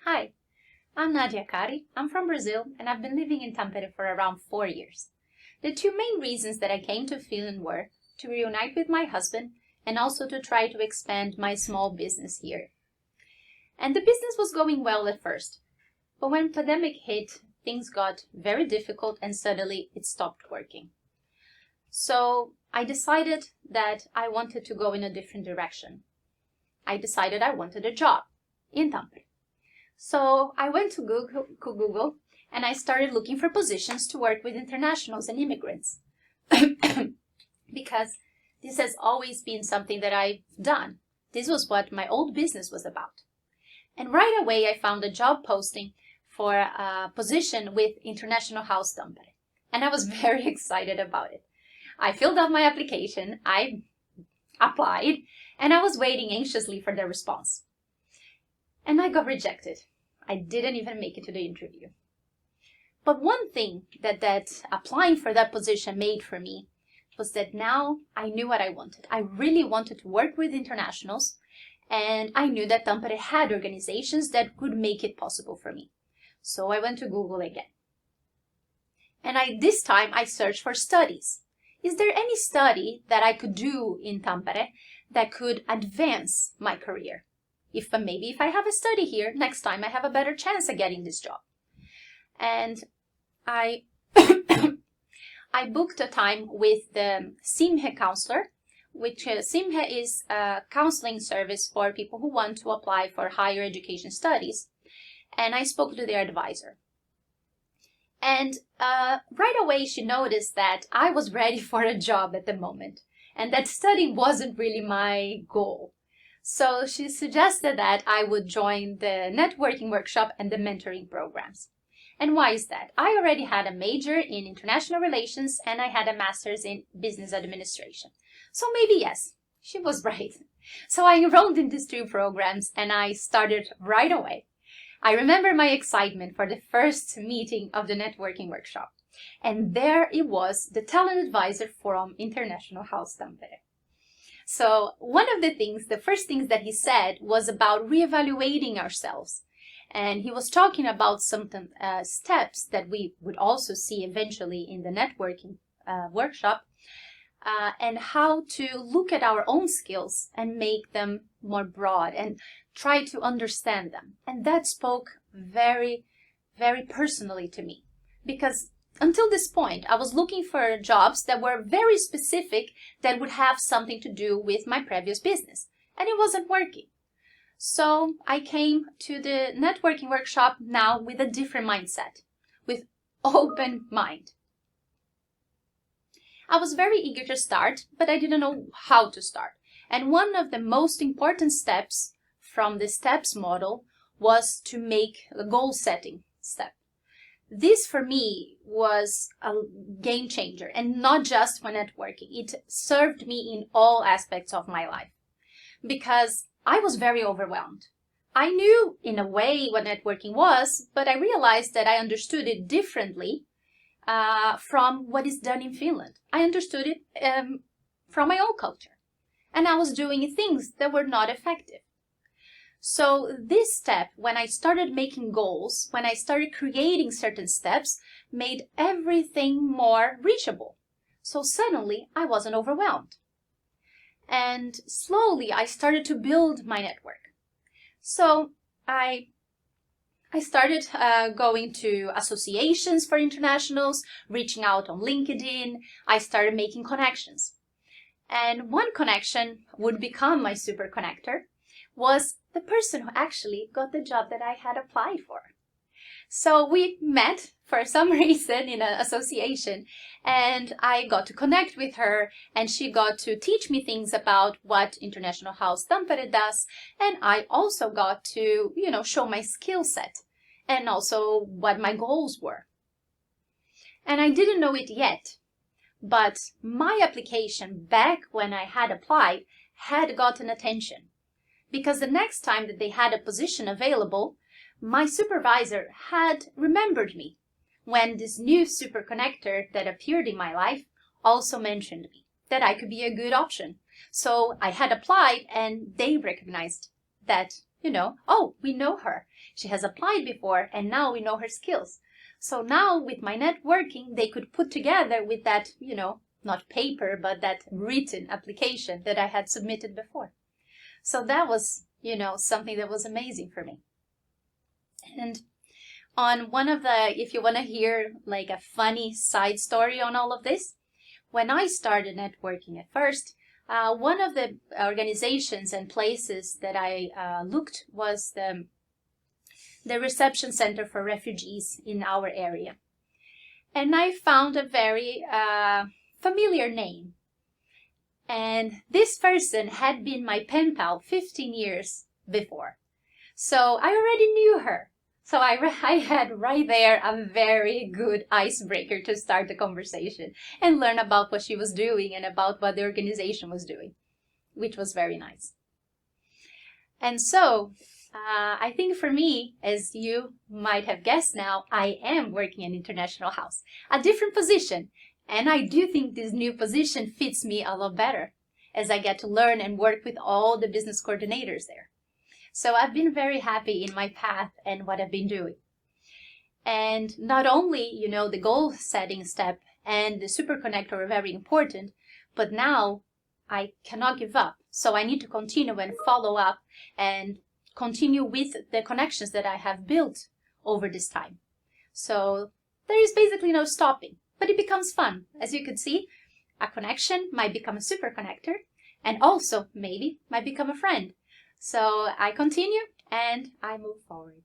Hi, I'm Nadja Kari. I'm from Brazil and I've been living in Tampere for around 4 years. The two main reasons that I came to Finland were to reunite with my husband and also to try to expand my small business here. And the business was going well at first, but when pandemic hit, things got very difficult and suddenly it stopped working. So I decided that I wanted to go in a different direction. I decided I wanted a job in Tampere. So I went to Google and I started looking for positions to work with internationals and immigrants because this has always been something that I've done. This was what my old business was about. And right away I found a job posting for a position with International House Tampere. And I was very excited about it. I filled out my application, I applied, and I was waiting anxiously for their response. And I got rejected. I didn't even make it to the interview. But one thing that applying for that position made for me was that now I knew what I wanted. I really wanted to work with internationals, and I knew that Tampere had organizations that could make it possible for me. So I went to Google again. And this time I searched for studies. Is there any study that I could do in Tampere that could advance my career? Maybe if I have a study here, next time I have a better chance at getting this job. And I I booked a time with the DigiMESH counselor, which DigiMESH is a counseling service for people who want to apply for higher education studies. And I spoke to their advisor. And right away she noticed that I was ready for a job at the moment, and that study wasn't really my goal. So she suggested that I would join the networking workshop and the mentoring programs. And why is that? I already had a major in international relations and I had a master's in business administration. So maybe yes, she was right. So I enrolled in these two programs and I started right away. I remember my excitement for the first meeting of the networking workshop. And there it was, the talent advisor from International House Tampere. So one of the first things that he said was about reevaluating ourselves. And he was talking about some steps that we would also see eventually in the networking workshop, and how to look at our own skills and make them more broad and try to understand them. And that spoke very, very personally to me, because until this point, I was looking for jobs that were very specific, that would have something to do with my previous business, and it wasn't working. So I came to the networking workshop now with a different mindset, with open mind. I was very eager to start, but I didn't know how to start. And one of the most important steps from the steps model was to make a goal setting step. This for me was a game changer, and not just for networking. It served me in all aspects of my life because I was very overwhelmed. I knew in a way what networking was, but I realized that I understood it differently from what is done in Finland. I understood it from my own culture, and I was doing things that were not effective. So this step, when I started making goals, when I started creating certain steps, made everything more reachable. So suddenly I wasn't overwhelmed. And slowly I started to build my network. So I started going to associations for internationals, reaching out on LinkedIn. I started making connections. And one connection would become my super connector was the person who actually got the job that I had applied for. So we met for some reason in an association, and I got to connect with her, and she got to teach me things about what International House Tampere does, and I also got to, show my skill set and also what my goals were. And I didn't know it yet, but my application back when I had applied had gotten attention. Because the next time that they had a position available, my supervisor had remembered me when this new super connector that appeared in my life also mentioned me, that I could be a good option. So I had applied and they recognized that oh, we know her. She has applied before and now we know her skills. So now with my networking, they could put together with that, not paper, but that written application that I had submitted before. So that was, something that was amazing for me. And on one of the, if you want to hear like a funny side story on all of this, when I started networking at first, one of the organizations and places that I looked was the reception center for refugees in our area. And I found a very familiar name. And this person had been my pen pal 15 years before. So I already knew her. So I had right there a very good icebreaker to start the conversation and learn about what she was doing and about what the organization was doing, which was very nice. And so I think for me, as you might have guessed now, I am working in International House, a different position. And I do think this new position fits me a lot better as I get to learn and work with all the business coordinators there. So I've been very happy in my path and what I've been doing. And not only, the goal setting step and the super connector are very important, but now I cannot give up. So I need to continue and follow up and continue with the connections that I have built over this time. So there is basically no stopping, but it becomes fun. As you could see, a connection might become a super connector and also maybe might become a friend. So I continue and I move forward.